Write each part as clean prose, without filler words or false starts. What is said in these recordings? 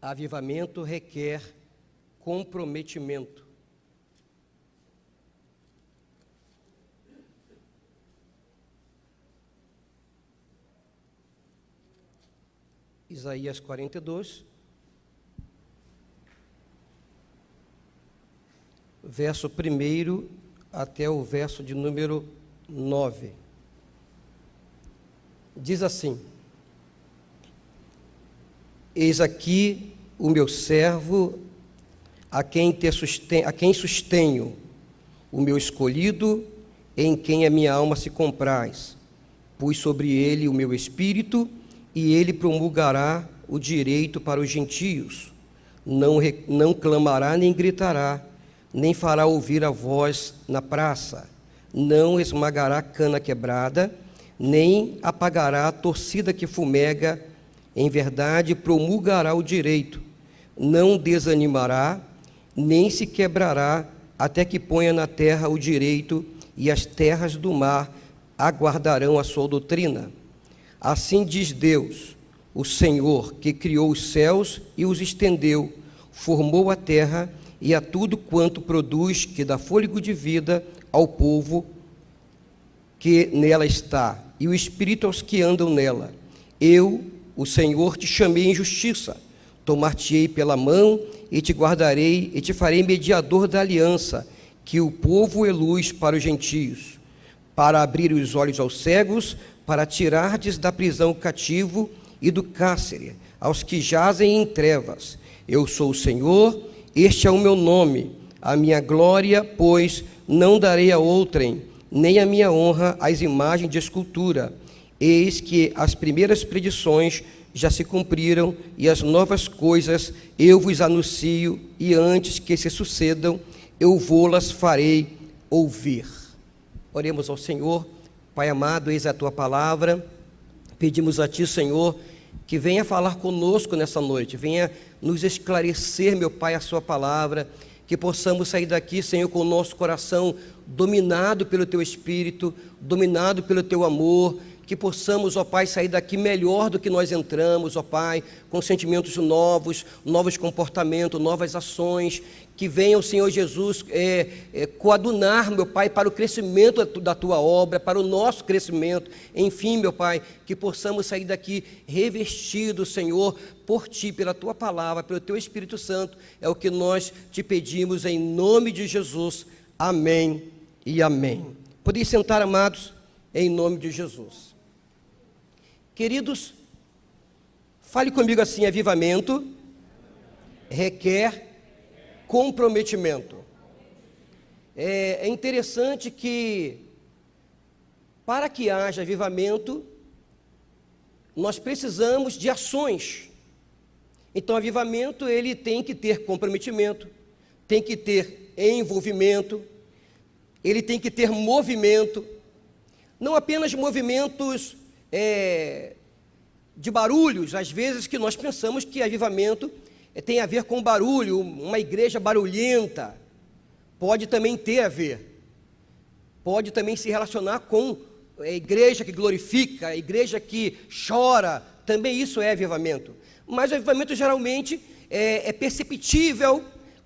Avivamento requer comprometimento. Isaías 42, verso 1 até o verso de número 9. Diz assim: Eis aqui o meu servo, a quem sustenho, o meu escolhido, em quem a minha alma se compraz. Pus sobre ele o meu espírito, e ele promulgará o direito para os gentios. Não clamará nem gritará, nem fará ouvir a voz na praça. Não esmagará cana quebrada, nem apagará a torcida que fumega. Em verdade, promulgará o direito. Não desanimará, nem se quebrará, até que ponha na terra o direito, e as terras do mar aguardarão a sua doutrina. Assim diz Deus, o Senhor, que criou os céus e os estendeu, formou a terra e a tudo quanto produz, que dá fôlego de vida ao povo que nela está, e o espírito aos que andam nela. Eu, o Senhor, te chamei em justiça, tomar-te-ei pela mão e te guardarei e te farei mediador da aliança, que o povo é luz para os gentios, para abrir os olhos aos cegos, para tirardes da prisão o cativo e do cárcere aos que jazem em trevas. Eu sou o Senhor, este é o meu nome, a minha glória, pois, não darei a outrem, nem a minha honra às imagens de escultura. Eis que as primeiras predições já se cumpriram, e as novas coisas eu vos anuncio, e antes que se sucedam, eu vô-las farei ouvir. Oremos ao Senhor. Pai amado, eis a Tua palavra, pedimos a Ti, Senhor, que venha falar conosco nessa noite, venha nos esclarecer, meu Pai, a Sua palavra, que possamos sair daqui, Senhor, com o nosso coração dominado pelo Teu Espírito, dominado pelo Teu amor, que possamos, ó Pai, sair daqui melhor do que nós entramos, ó Pai, com sentimentos novos, novos comportamentos, novas ações, que venham, Senhor Jesus, coadunar, meu Pai, para o crescimento da Tua obra, para o nosso crescimento, enfim, meu Pai, que possamos sair daqui revestidos, Senhor, por Ti, pela Tua palavra, pelo Teu Espírito Santo, é o que nós Te pedimos em nome de Jesus, amém e amém. Podem sentar, amados, em nome de Jesus. Queridos, fale comigo assim: avivamento requer comprometimento. É interessante que, para que haja avivamento, nós precisamos de ações. Então, avivamento, ele tem que ter comprometimento, tem que ter envolvimento, ele tem que ter movimento, não apenas movimentos de barulhos. Às vezes que nós pensamos que avivamento tem a ver com barulho, uma igreja barulhenta. Pode também ter a ver, pode também se relacionar com a igreja que glorifica, a igreja que chora, também isso é avivamento. Mas o avivamento geralmente é perceptível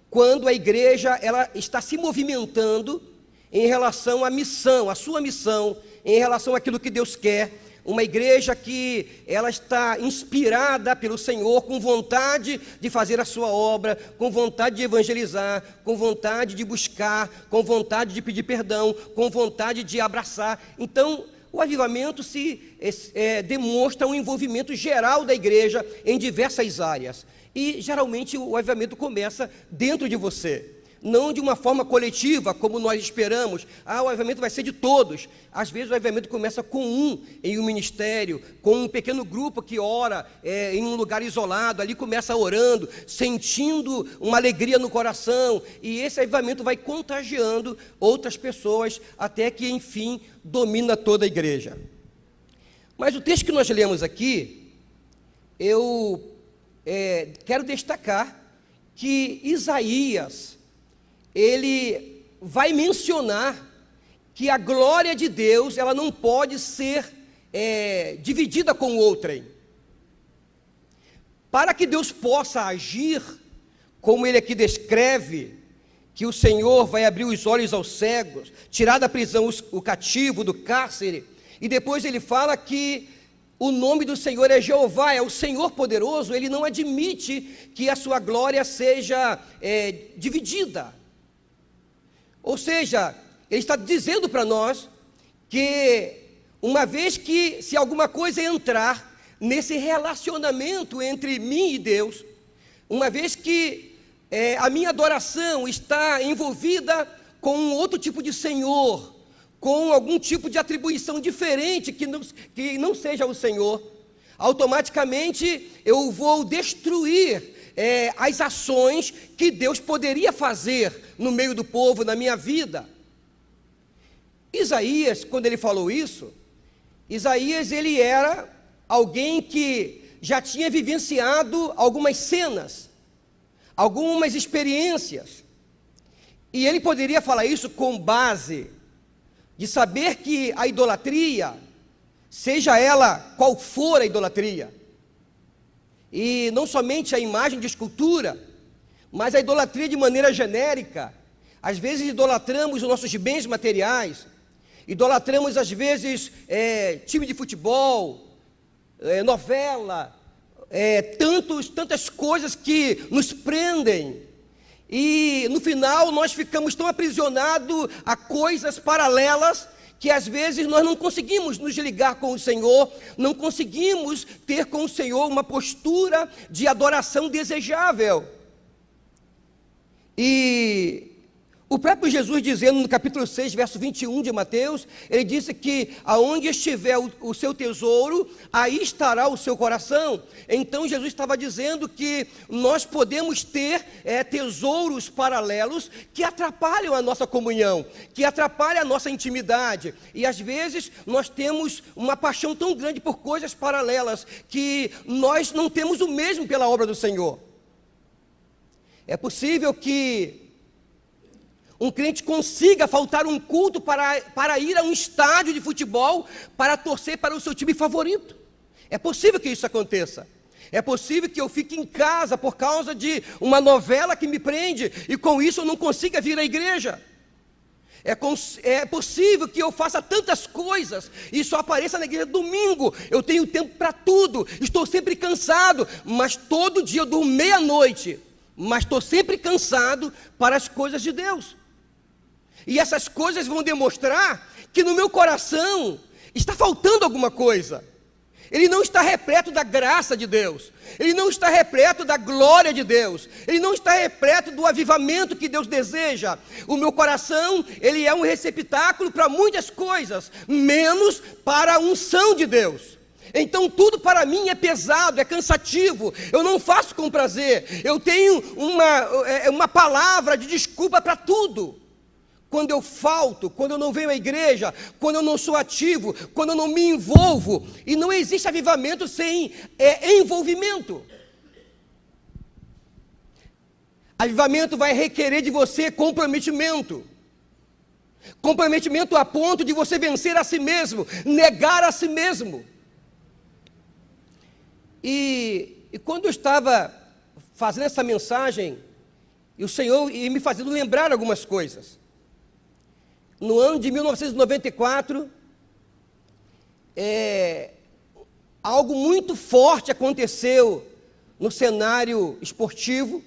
quando a igreja ela está se movimentando em relação à missão, à sua missão, em relação àquilo que Deus quer. Uma igreja que ela está inspirada pelo Senhor, com vontade de fazer a sua obra, com vontade de evangelizar, com vontade de buscar, com vontade de pedir perdão, com vontade de abraçar. Então, o avivamento demonstra um envolvimento geral da igreja em diversas áreas. E, geralmente, o avivamento começa dentro de você. Não de uma forma coletiva, como nós esperamos. O avivamento vai ser de todos. Às vezes o avivamento começa com em um ministério, com um pequeno grupo que ora em um lugar isolado, ali começa orando, sentindo uma alegria no coração, e esse avivamento vai contagiando outras pessoas, até que, enfim, domina toda a igreja. Mas o texto que nós lemos aqui, eu quero destacar que Isaías, ele vai mencionar que a glória de Deus, ela não pode ser dividida com outrem. Para que Deus possa agir, como ele aqui descreve, que o Senhor vai abrir os olhos aos cegos, tirar da prisão o cativo, do cárcere, e depois ele fala que o nome do Senhor é Jeová, é o Senhor poderoso. Ele não admite que a sua glória seja dividida. Ou seja, ele está dizendo para nós que, uma vez que, se alguma coisa entrar nesse relacionamento entre mim e Deus, uma vez que a minha adoração está envolvida com um outro tipo de Senhor, com algum tipo de atribuição diferente que não seja o Senhor, automaticamente eu vou destruir as ações que Deus poderia fazer no meio do povo, na minha vida. Isaías, quando ele falou isso, Isaías, ele era alguém que já tinha vivenciado algumas cenas, algumas experiências, e ele poderia falar isso com base de saber que a idolatria, seja ela qual for a idolatria, e não somente a imagem de escultura, mas a idolatria de maneira genérica. Às vezes idolatramos os nossos bens materiais, idolatramos às vezes time de futebol, novela, tantas coisas que nos prendem, e no final nós ficamos tão aprisionados a coisas paralelas, que às vezes nós não conseguimos nos ligar com o Senhor, não conseguimos ter com o Senhor uma postura de adoração desejável. E o próprio Jesus dizendo no capítulo 6, verso 21 de Mateus, ele disse que aonde estiver o seu tesouro, aí estará o seu coração. Então Jesus estava dizendo que nós podemos ter tesouros paralelos que atrapalham a nossa comunhão, que atrapalham a nossa intimidade, e às vezes nós temos uma paixão tão grande por coisas paralelas, que nós não temos o mesmo pela obra do Senhor. É possível que um crente consiga faltar um culto para ir a um estádio de futebol, para torcer para o seu time favorito. É possível que isso aconteça. É possível que eu fique em casa por causa de uma novela que me prende, e com isso eu não consiga vir à igreja. É possível que eu faça tantas coisas e só apareça na igreja domingo. Eu tenho tempo para tudo, estou sempre cansado, mas todo dia eu durmo meia-noite, mas estou sempre cansado para as coisas de Deus. E essas coisas vão demonstrar que no meu coração está faltando alguma coisa. Ele não está repleto da graça de Deus, ele não está repleto da glória de Deus, ele não está repleto do avivamento que Deus deseja. O meu coração, ele é um receptáculo para muitas coisas, menos para a unção de Deus. Então tudo para mim é pesado, é cansativo, eu não faço com prazer, eu tenho uma palavra de desculpa para tudo. Quando eu falto, quando eu não venho à igreja, quando eu não sou ativo, quando eu não me envolvo, e não existe avivamento sem envolvimento. Avivamento vai requerer de você comprometimento. Comprometimento a ponto de você vencer a si mesmo, negar a si mesmo. E quando eu estava fazendo essa mensagem, e o Senhor ia me fazendo lembrar algumas coisas. No ano de 1994, algo muito forte aconteceu no cenário esportivo,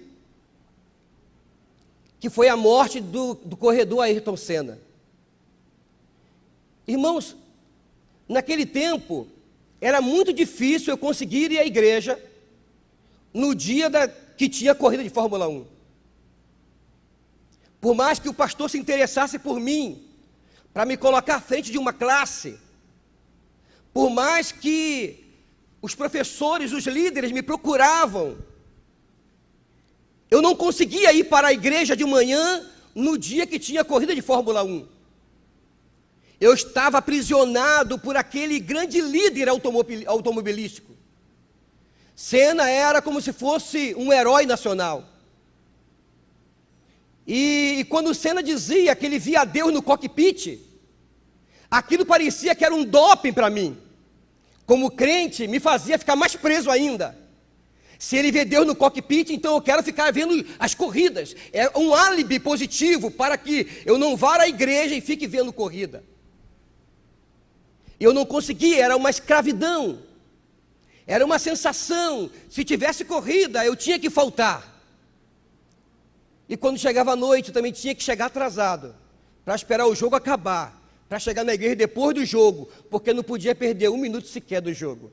que foi a morte do corredor Ayrton Senna. Irmãos, naquele tempo, era muito difícil eu conseguir ir à igreja no dia que tinha corrida de Fórmula 1. Por mais que o pastor se interessasse por mim, para me colocar à frente de uma classe, por mais que os professores, os líderes me procuravam, eu não conseguia ir para a igreja de manhã no dia que tinha corrida de Fórmula 1. Eu estava aprisionado por aquele grande líder automobilístico. Senna era como se fosse um herói nacional. E quando Senna dizia que ele via Deus no cockpit, aquilo parecia que era um doping para mim. Como crente, me fazia ficar mais preso ainda. Se ele vê Deus no cockpit, então eu quero ficar vendo as corridas. É um álibi positivo para que eu não vá à igreja e fique vendo corrida. Eu não conseguia, era uma escravidão. Era uma sensação. Se tivesse corrida, eu tinha que faltar. E quando chegava a noite, eu também tinha que chegar atrasado, para esperar o jogo acabar, para chegar na igreja depois do jogo, porque não podia perder um minuto sequer do jogo.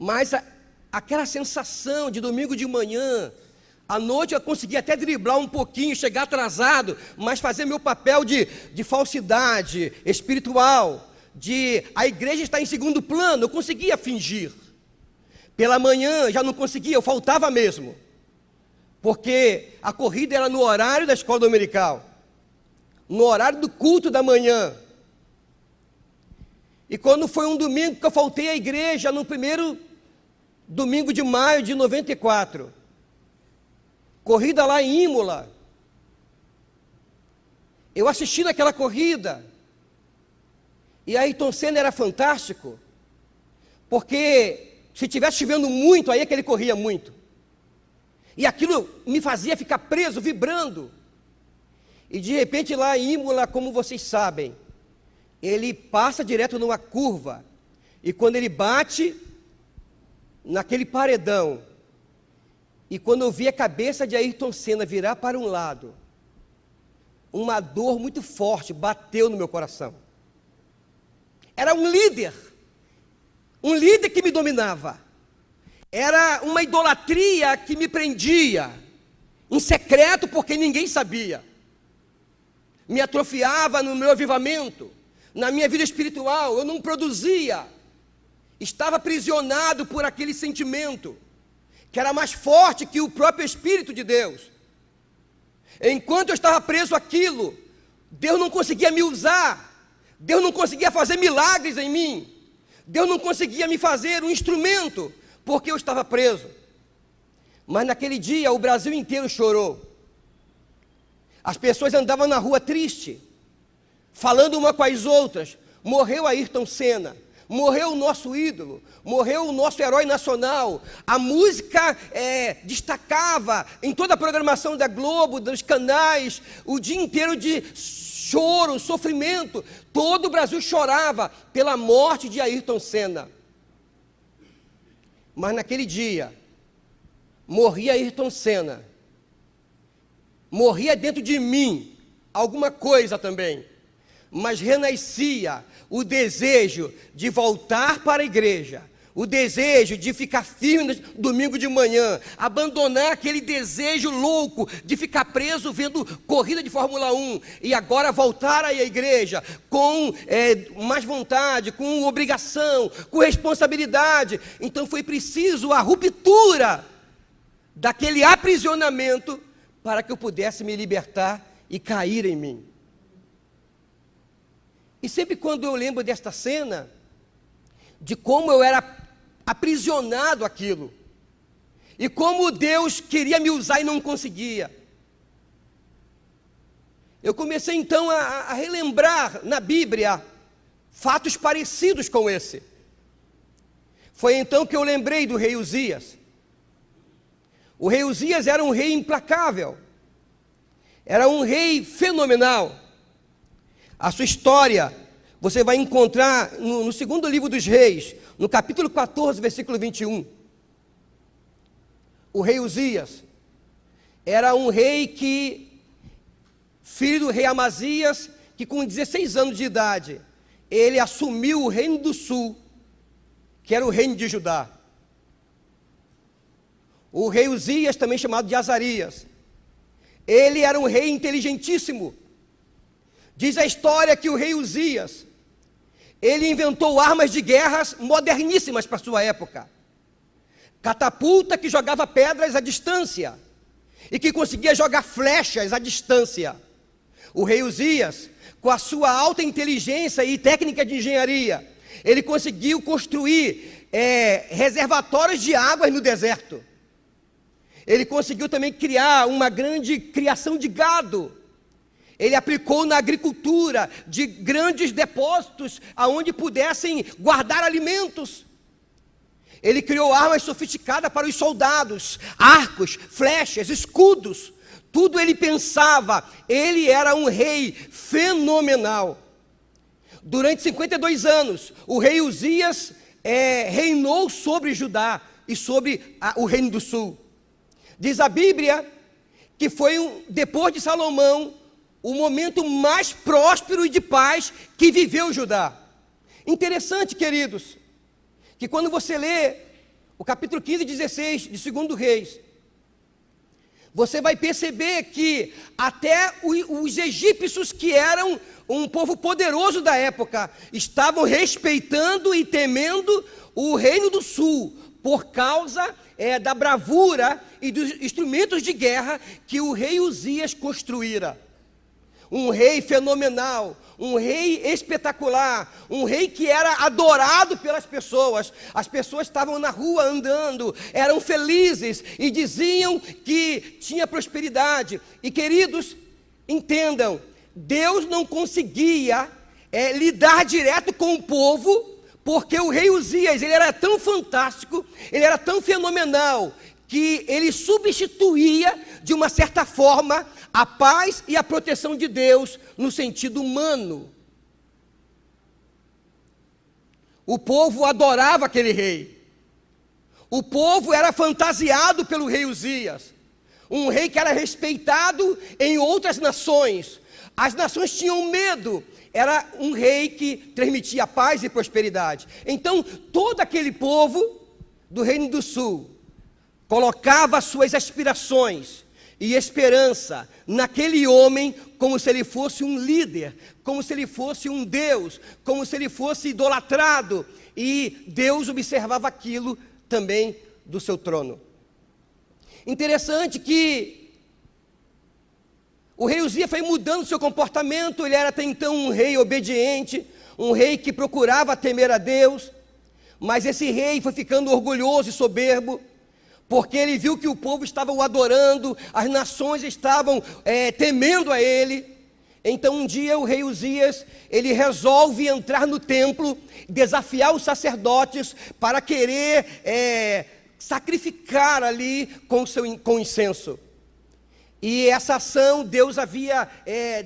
Mas aquela sensação de domingo de manhã, à noite eu conseguia até driblar um pouquinho, chegar atrasado, mas fazer meu papel de falsidade espiritual, de a igreja está em segundo plano, eu conseguia fingir. Pela manhã já não conseguia, eu faltava mesmo, porque a corrida era no horário da escola dominical, no horário do culto da manhã. E quando foi um domingo que eu faltei à igreja, no primeiro domingo de maio de 94, corrida lá em Imola, eu assisti naquela corrida, e Ayrton Senna era fantástico, porque se estivesse chovendo muito, aí é que ele corria muito, e aquilo me fazia ficar preso, vibrando, e de repente lá em Imola, como vocês sabem, ele passa direto numa curva, e quando ele bate naquele paredão, e quando eu vi a cabeça de Ayrton Senna virar para um lado, uma dor muito forte bateu no meu coração. Era um líder que me dominava, era uma idolatria que me prendia, em secreto porque ninguém sabia, me atrofiava no meu avivamento, na minha vida espiritual, eu não produzia, estava aprisionado por aquele sentimento, que era mais forte que o próprio Espírito de Deus. Enquanto eu estava preso àquilo, Deus não conseguia me usar, Deus não conseguia fazer milagres em mim, Deus não conseguia me fazer um instrumento, porque eu estava preso. Mas naquele dia o Brasil inteiro chorou, as pessoas andavam na rua triste, falando uma com as outras, morreu Ayrton Senna, morreu o nosso ídolo, morreu o nosso herói nacional. A música destacava em toda a programação da Globo, dos canais, o dia inteiro de choro, sofrimento. Todo o Brasil chorava pela morte de Ayrton Senna. Mas naquele dia, morria Ayrton Senna, morria dentro de mim alguma coisa também, mas renascia o desejo de voltar para a igreja, o desejo de ficar firme no domingo de manhã, abandonar aquele desejo louco de ficar preso vendo corrida de Fórmula 1, e agora voltar à igreja com mais vontade, com obrigação, com responsabilidade. Então foi preciso a ruptura daquele aprisionamento para que eu pudesse me libertar e cair em mim. E sempre quando eu lembro desta cena, de como eu era aprisionado àquilo, e como Deus queria me usar e não conseguia, eu comecei então a relembrar na Bíblia fatos parecidos com esse. Foi então que eu lembrei do rei Uzias. O rei Uzias era um rei implacável, era um rei fenomenal. A sua história você vai encontrar no segundo livro dos reis, no capítulo 14, versículo 21. O rei Uzias era um rei filho do rei Amazias, que com 16 anos de idade, ele assumiu o reino do sul, que era o reino de Judá. O rei Uzias, também chamado de Azarias, ele era um rei inteligentíssimo. Diz a história que o rei Uzias, ele inventou armas de guerras moderníssimas para sua época. Catapulta que jogava pedras à distância e que conseguia jogar flechas à distância. O rei Uzias, com a sua alta inteligência e técnica de engenharia, ele conseguiu construir reservatórios de águas no deserto. Ele conseguiu também criar uma grande criação de gado. Ele aplicou na agricultura de grandes depósitos aonde pudessem guardar alimentos. Ele criou armas sofisticadas para os soldados, arcos, flechas, escudos. Tudo ele pensava. Ele era um rei fenomenal. Durante 52 anos, o rei Uzias reinou sobre Judá e sobre o reino do sul. Diz a Bíblia que foi, depois de Salomão, o momento mais próspero e de paz que viveu Judá. Interessante, queridos, que quando você lê o capítulo 15 e 16 de 2 Reis, você vai perceber que até os egípcios, que eram um povo poderoso da época, estavam respeitando e temendo o reino do sul, por causa da bravura e dos instrumentos de guerra que o rei Uzias construíra. Um rei fenomenal, um rei espetacular, um rei que era adorado pelas pessoas. As pessoas estavam na rua andando, eram felizes e diziam que tinha prosperidade. E queridos, entendam, Deus não conseguia lidar direto com o povo, porque o rei Uzias, ele era tão fantástico, ele era tão fenomenal, que ele substituía, de uma certa forma, a paz e a proteção de Deus no sentido humano. O povo adorava aquele rei. O povo era fantasiado pelo rei Uzias, um rei que era respeitado em outras nações. As nações tinham medo. Era um rei que transmitia paz e prosperidade. Então, todo aquele povo do Reino do Sul colocava suas aspirações e esperança naquele homem, como se ele fosse um líder, como se ele fosse um Deus, como se ele fosse idolatrado. E Deus observava aquilo também do seu trono. Interessante que o rei Uzias foi mudando seu comportamento. Ele era até então um rei obediente, um rei que procurava temer a Deus, mas esse rei foi ficando orgulhoso e soberbo, porque ele viu que o povo estava o adorando, as nações estavam temendo a ele. Então um dia o rei Uzias, ele resolve entrar no templo, desafiar os sacerdotes para querer sacrificar ali com incenso. E essa ação Deus havia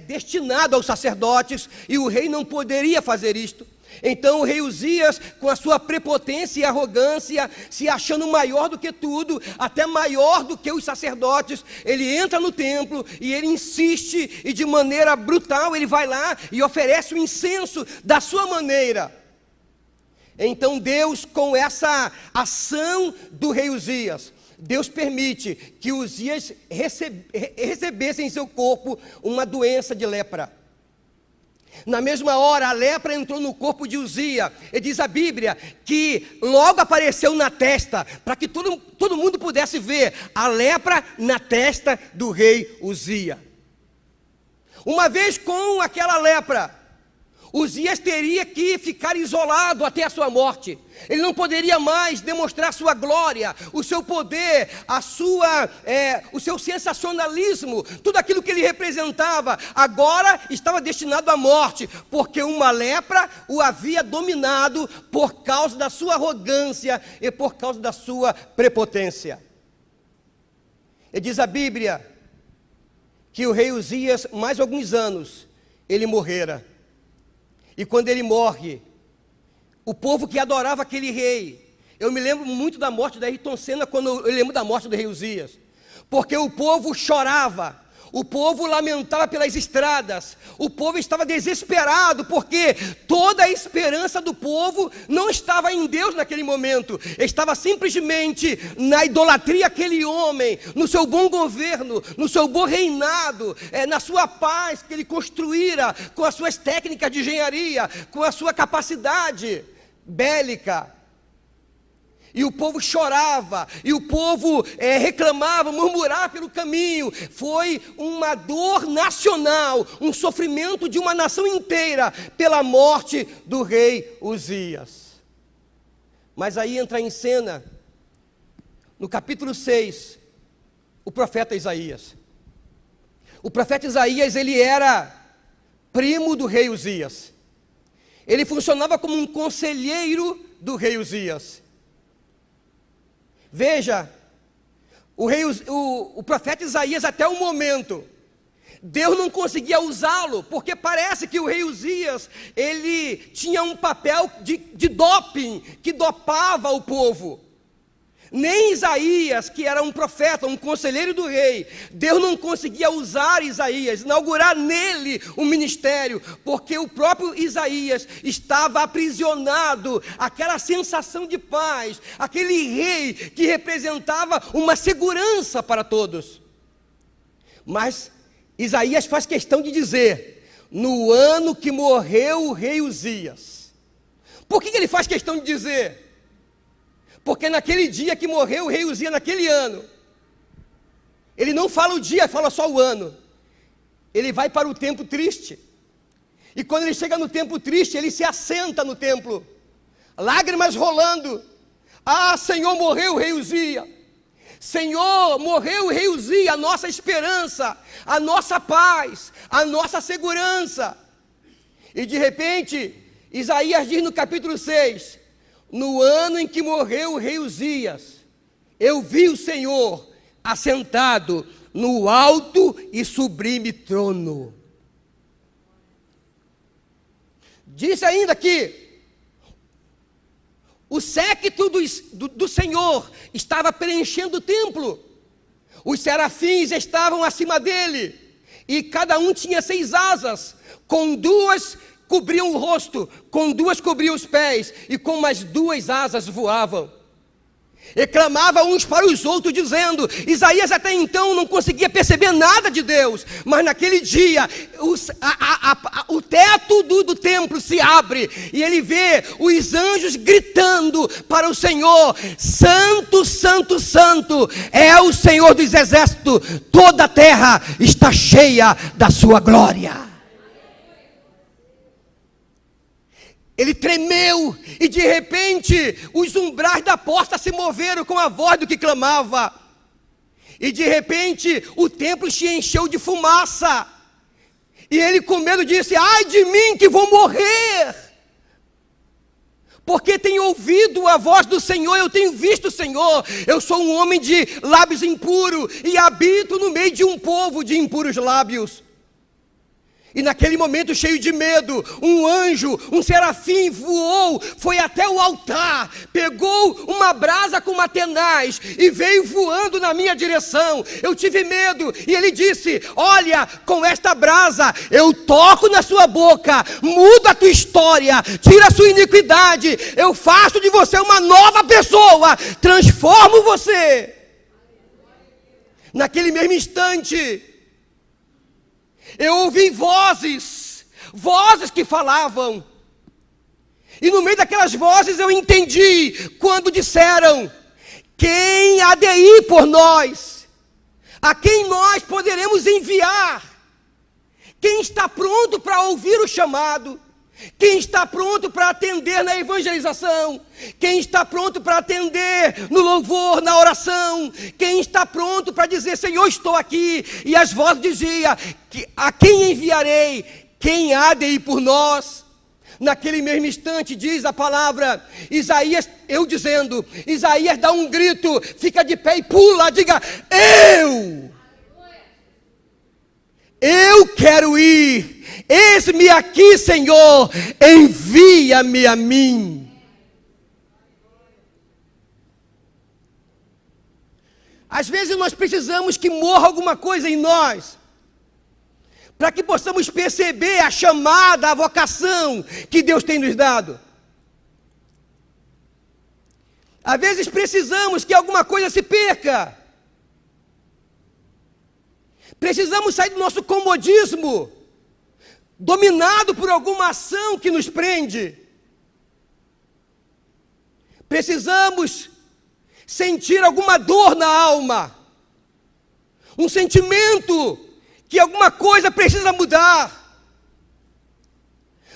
destinado aos sacerdotes, e o rei não poderia fazer isto. Então o rei Uzias, com a sua prepotência e arrogância, se achando maior do que tudo, até maior do que os sacerdotes, ele entra no templo e ele insiste, e de maneira brutal ele vai lá e oferece o incenso da sua maneira. Então Deus, com essa ação do rei Uzias, Deus permite que Uzias recebesse em seu corpo uma doença de lepra. Na mesma hora, a lepra entrou no corpo de Uzias, e diz a Bíblia que logo apareceu na testa, para que todo mundo pudesse ver a lepra na testa do rei Uzias. Uma vez com aquela lepra, Uzias teria que ficar isolado até a sua morte. Ele não poderia mais demonstrar sua glória, o seu poder, o seu sensacionalismo, tudo aquilo que ele representava. Agora estava destinado à morte, porque uma lepra o havia dominado por causa da sua arrogância e por causa da sua prepotência. E diz a Bíblia que o rei Uzias, mais alguns anos, ele morrera. E quando ele morre, o povo que adorava aquele rei, eu me lembro muito da morte da Ayrton Senna, quando eu lembro da morte do rei Uzias, porque o povo chorava, o povo lamentava pelas estradas, o povo estava desesperado, porque toda a esperança do povo não estava em Deus naquele momento, estava simplesmente na idolatria aquele homem, no seu bom governo, no seu bom reinado, na sua paz que ele construíra com as suas técnicas de engenharia, com a sua capacidade bélica. E o povo chorava, e o povo reclamava, murmurava pelo caminho. Foi uma dor nacional, um sofrimento de uma nação inteira pela morte do rei Uzias. Mas aí entra em cena, no capítulo 6, o profeta Isaías. O profeta Isaías, ele era primo do rei Uzias. Ele funcionava como um conselheiro do rei Uzias. Veja, o profeta Isaías, até o momento, Deus não conseguia usá-lo, porque parece que o rei Uzias, ele tinha um papel de doping, que dopava o povo. Nem Isaías, que era um profeta, um conselheiro do rei, Deus não conseguia usar Isaías, inaugurar nele um ministério, porque o próprio Isaías estava aprisionado, aquela sensação de paz, aquele rei que representava uma segurança para todos. Mas Isaías faz questão de dizer, no ano que morreu o rei Uzias. Por que ele faz questão de dizer? Porque naquele dia que morreu o rei Uzias, naquele ano, ele não fala o dia, fala só o ano. Ele vai para o tempo triste. E quando ele chega no tempo triste, ele se assenta no templo, lágrimas rolando. Ah, Senhor, morreu o rei Uzias. Senhor, morreu o rei Uzias, a nossa esperança, a nossa paz, a nossa segurança. E de repente, Isaías diz no capítulo 6, no ano em que morreu o rei Uzias, eu vi o Senhor assentado no alto e sublime trono. Disse ainda que o séquito do Senhor estava preenchendo o templo. Os serafins estavam acima dele. E cada um tinha 6 asas. Com 2 cobriam o rosto, com 2 cobriam os pés. E com mais 2 asas voavam. E clamavam uns para os outros, dizendo... Isaías até então não conseguia perceber nada de Deus. Mas naquele dia, o teto do templo se abre. E ele vê os anjos gritando para o Senhor. Santo, Santo, Santo é o Senhor dos exércitos. Toda a terra está cheia da sua glória. Ele tremeu e de repente os umbrais da porta se moveram com a voz do que clamava. E de repente o templo se encheu de fumaça. E ele com medo disse, ai de mim que vou morrer. Porque tenho ouvido a voz do Senhor, eu tenho visto o Senhor. Eu sou um homem de lábios impuros e habito no meio de um povo de impuros lábios. E naquele momento cheio de medo, um anjo, um serafim voou, foi até o altar, pegou uma brasa com uma tenaz e veio voando na minha direção. Eu tive medo e ele disse, olha, com esta brasa eu toco na sua boca, mudo a tua história, tira a sua iniquidade, eu faço de você uma nova pessoa, transformo você. Naquele mesmo instante, eu ouvi vozes que falavam, e no meio daquelas vozes eu entendi, quando disseram, quem há de ir por nós? A quem nós poderemos enviar? Quem está pronto para ouvir o chamado? Quem está pronto para atender na evangelização? Quem está pronto para atender no louvor, na oração? Quem está pronto para dizer, Senhor, estou aqui? E as vozes diziam, a quem enviarei? Quem há de ir por nós? Naquele mesmo instante diz a palavra, Isaías, eu dizendo, Isaías dá um grito, fica de pé e pula, diga, eu quero ir. Eis-me aqui, Senhor, envia-me a mim. Às vezes nós precisamos que morra alguma coisa em nós, para que possamos perceber a chamada, a vocação que Deus tem nos dado. Às vezes precisamos que alguma coisa se perca. Precisamos sair do nosso comodismo, dominado por alguma ação que nos prende. Precisamos sentir alguma dor na alma, um sentimento que alguma coisa precisa mudar.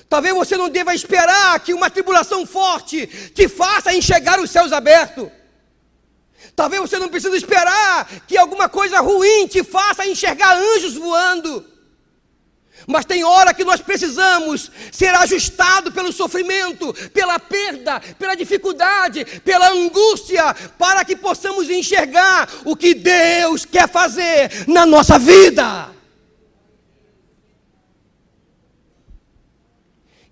Talvez você não deva esperar que uma tribulação forte te faça enxergar os céus abertos. Talvez você não precise esperar que alguma coisa ruim te faça enxergar anjos voando. Mas tem hora que nós precisamos ser ajustados pelo sofrimento, pela perda, pela dificuldade, pela angústia, para que possamos enxergar o que Deus quer fazer na nossa vida.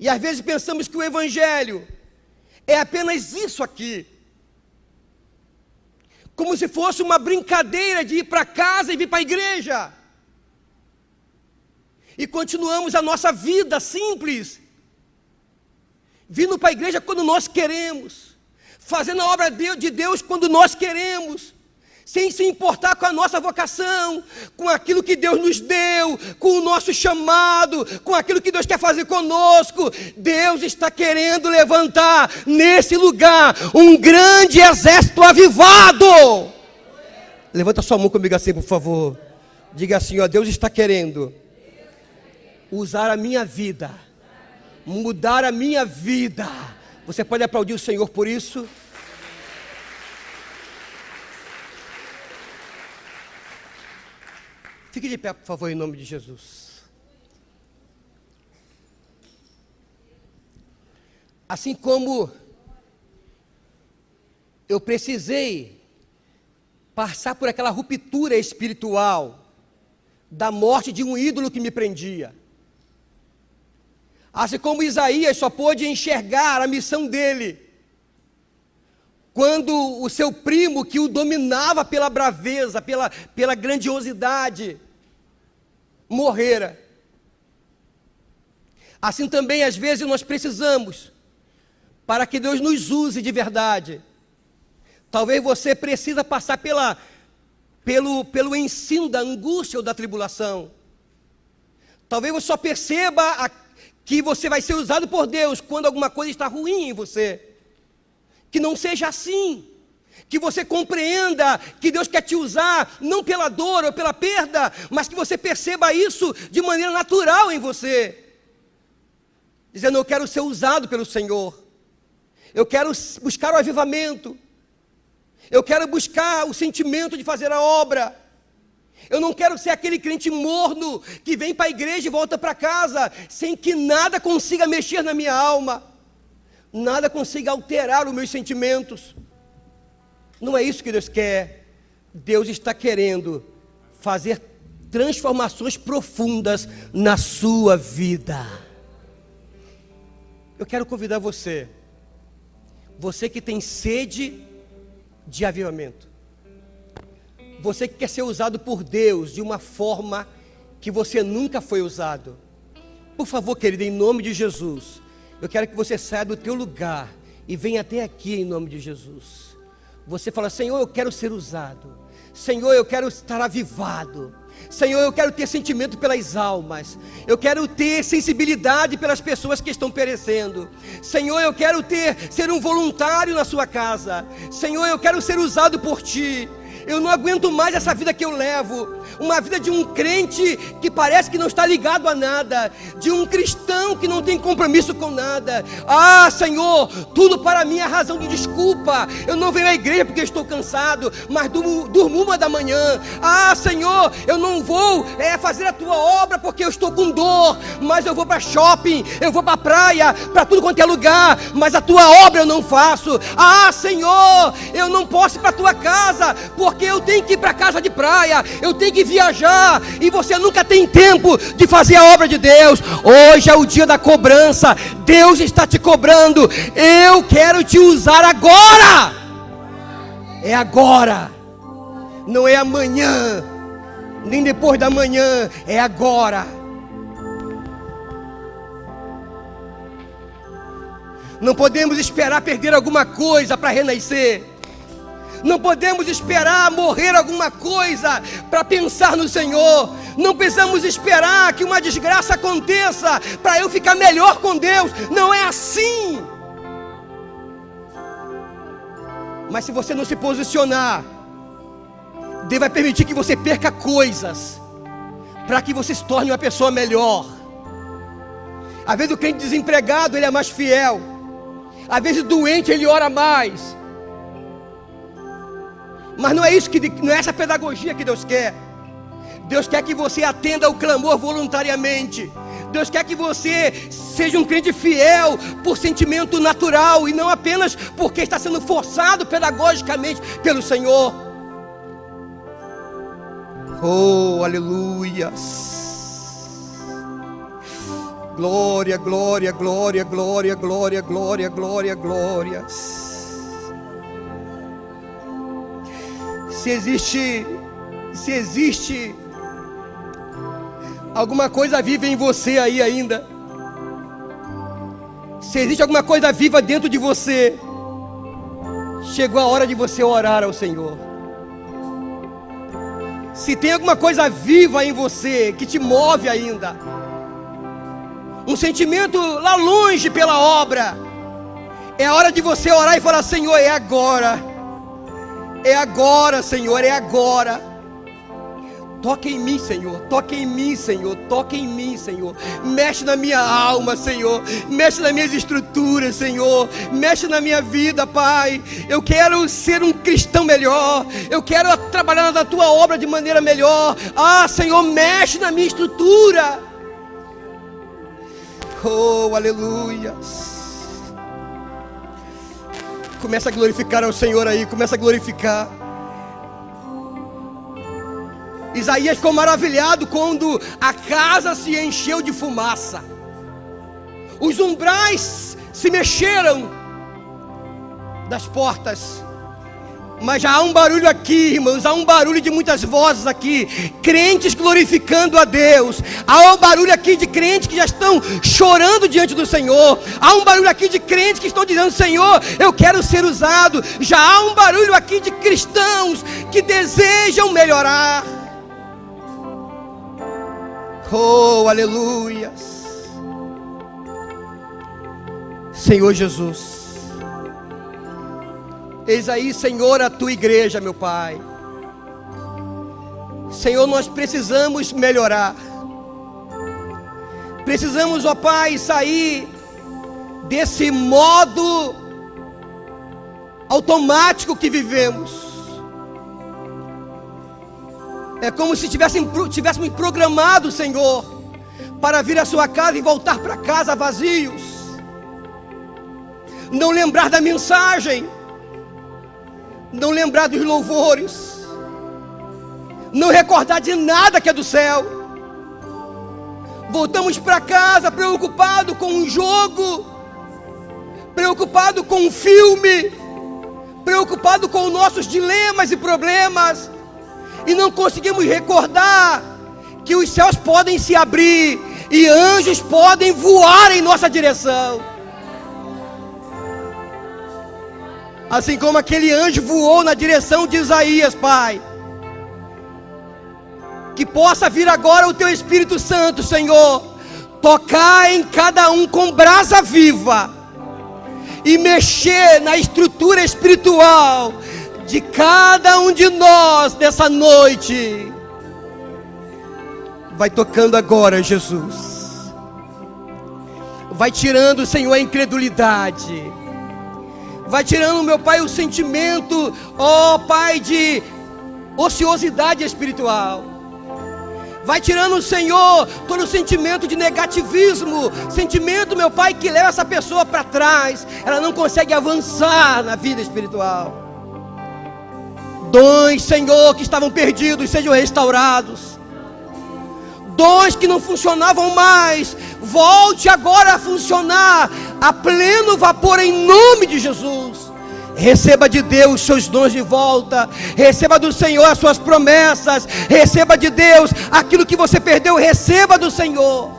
E às vezes pensamos que o Evangelho é apenas isso aqui, como se fosse uma brincadeira de ir para casa e vir para a igreja. E continuamos a nossa vida simples, vindo para a igreja quando nós queremos, fazendo a obra de Deus quando nós queremos, sem se importar com a nossa vocação, com aquilo que Deus nos deu, com o nosso chamado, com aquilo que Deus quer fazer conosco. Deus está querendo levantar nesse lugar um grande exército avivado. Levanta sua mão comigo assim, por favor. Diga assim, ó, Deus está querendo usar a minha vida, mudar a minha vida. Você pode aplaudir o Senhor por isso? Fique de pé, por favor, em nome de Jesus. Assim como eu precisei passar por aquela ruptura espiritual da morte de um ídolo que me prendia, assim como Isaías só pôde enxergar a missão dele quando o seu primo, que o dominava pela braveza, pela grandiosidade, morrera. Assim também, às vezes, nós precisamos, para que Deus nos use de verdade. Talvez você precisa passar pelo ensino da angústia ou da tribulação. Talvez você só perceba que você vai ser usado por Deus quando alguma coisa está ruim em você. Que não seja assim. Que você compreenda que Deus quer te usar, não pela dor ou pela perda, mas que você perceba isso de maneira natural em você. Dizendo, eu quero ser usado pelo Senhor. Eu quero buscar o avivamento. Eu quero buscar o sentimento de fazer a obra. Eu não quero ser aquele crente morno que vem para a igreja e volta para casa sem que nada consiga mexer na minha alma, nada consiga alterar os meus sentimentos. Não é isso que Deus quer. Deus está querendo fazer transformações profundas na sua vida. Eu quero convidar você que tem sede de avivamento, você que quer ser usado por Deus de uma forma que você nunca foi usado, por favor, querido, em nome de Jesus, eu quero que você saia do teu lugar e venha até aqui em nome de Jesus. Você fala, Senhor, eu quero ser usado. Senhor, eu quero estar avivado. Senhor, eu quero ter sentimento pelas almas. Eu quero ter sensibilidade pelas pessoas que estão perecendo. Senhor, eu quero ser um voluntário na sua casa. Senhor, eu quero ser usado por Ti. Eu não aguento mais essa vida que eu levo, uma vida de um crente que parece que não está ligado a nada, de um cristão que não tem compromisso com nada. Ah, Senhor, tudo para mim é razão de desculpa. Eu não venho à igreja porque estou cansado, mas durmo 1 da manhã. Ah, Senhor, eu não vou fazer a Tua obra porque eu estou com dor, mas eu vou para shopping, eu vou para a praia, para tudo quanto é lugar, mas a Tua obra eu não faço. Ah, Senhor, eu não posso ir para a Tua casa porque eu tenho que ir para a casa de praia, eu tenho que viajar, e você nunca tem tempo de fazer a obra de Deus. Hoje é o dia da cobrança. Deus está te cobrando. Eu quero te usar agora. É agora, não é amanhã, nem depois da manhã, é agora. Não podemos esperar perder alguma coisa para renascer. Não podemos esperar morrer alguma coisa para pensar no Senhor. Não precisamos esperar que uma desgraça aconteça para eu ficar melhor com Deus. Não é assim. Mas se você não se posicionar, Deus vai permitir que você perca coisas para que você se torne uma pessoa melhor. Às vezes o crente desempregado, ele é mais fiel. Às vezes o doente, ele ora mais. Mas não é isso não é essa pedagogia que Deus quer. Deus quer que você atenda ao clamor voluntariamente. Deus quer que você seja um crente fiel por sentimento natural e não apenas porque está sendo forçado pedagogicamente pelo Senhor. Oh, aleluia! Glória, glória, glória, glória, glória, glória, glória, glória. Se existe alguma coisa viva em você aí ainda, se existe alguma coisa viva dentro de você, chegou a hora de você orar ao Senhor. Se tem alguma coisa viva em você que te move ainda, um sentimento lá longe pela obra, é a hora de você orar e falar: Senhor, é agora, Senhor, é agora. Toca em mim, Senhor, toca em mim, Senhor, toca em mim, Senhor. Mexe na minha alma, Senhor. Mexe nas minhas estruturas, Senhor. Mexe na minha vida, Pai. Eu quero ser um cristão melhor. Eu quero trabalhar na tua obra de maneira melhor. Ah, Senhor, mexe na minha estrutura. Oh, aleluia. Começa a glorificar ao Senhor aí, começa a glorificar. Isaías ficou maravilhado quando a casa se encheu de fumaça. Os umbrais se mexeram das portas. Mas já há um barulho aqui, irmãos, há um barulho de muitas vozes aqui, crentes glorificando a Deus. Há um barulho aqui de crentes que já estão chorando diante do Senhor. Há um barulho aqui de crentes que estão dizendo: Senhor, eu quero ser usado. Já há um barulho aqui de cristãos que desejam melhorar. Oh, aleluia. Senhor Jesus, eis aí, Senhor, a tua igreja, meu Pai. Senhor, nós precisamos melhorar. Precisamos, ó Pai, sair desse modo automático que vivemos. É como se tivéssemos programado, Senhor, para vir à sua casa e voltar para casa vazios. Não lembrar da mensagem, não lembrar dos louvores, não recordar de nada que é do céu. Voltamos para casa preocupado com um jogo, preocupado com um filme, preocupado com os nossos dilemas e problemas, e não conseguimos recordar que os céus podem se abrir e anjos podem voar em nossa direção. Assim como aquele anjo voou na direção de Isaías, Pai. Que possa vir agora o Teu Espírito Santo, Senhor, tocar em cada um com brasa viva e mexer na estrutura espiritual de cada um de nós nessa noite. Vai tocando agora, Jesus. Vai tirando, Senhor, a incredulidade. Vai tirando, meu Pai, o sentimento, ó Pai, de ociosidade espiritual. Vai tirando, Senhor, todo o sentimento de negativismo. Sentimento, meu Pai, que leva essa pessoa para trás. Ela não consegue avançar na vida espiritual. Dons, Senhor, que estavam perdidos, sejam restaurados. Dons que não funcionavam mais, volte agora a funcionar a pleno vapor em nome de Jesus. Receba de Deus os seus dons de volta. Receba do Senhor as suas promessas. Receba de Deus aquilo que você perdeu. Receba do Senhor.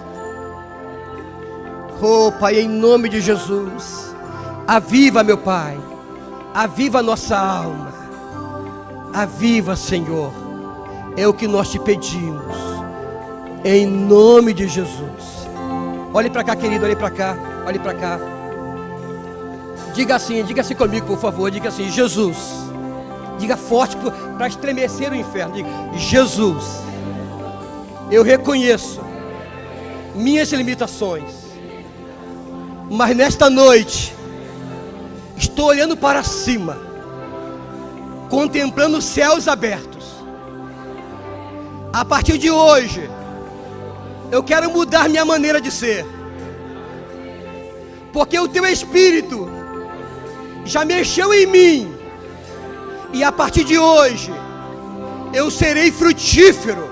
Oh Pai, em nome de Jesus, aviva, meu Pai, aviva a nossa alma. Aviva, Senhor, é o que nós te pedimos, em nome de Jesus. Olhe para cá, querido, olhe para cá, olhe para cá. Diga assim comigo, por favor. Diga assim: Jesus. Diga forte para estremecer o inferno. Diga: Jesus, eu reconheço minhas limitações, mas nesta noite estou olhando para cima, contemplando os céus abertos, A partir de hoje, eu quero mudar minha maneira de ser. Porque o teu Espírito já mexeu em mim. E a partir de hoje, eu serei frutífero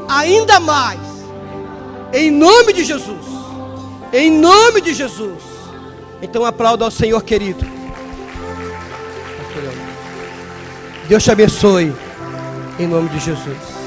ainda mais. Em nome de Jesus. Em nome de Jesus. Então aplauda ao Senhor, querido. Deus te abençoe. Em nome de Jesus.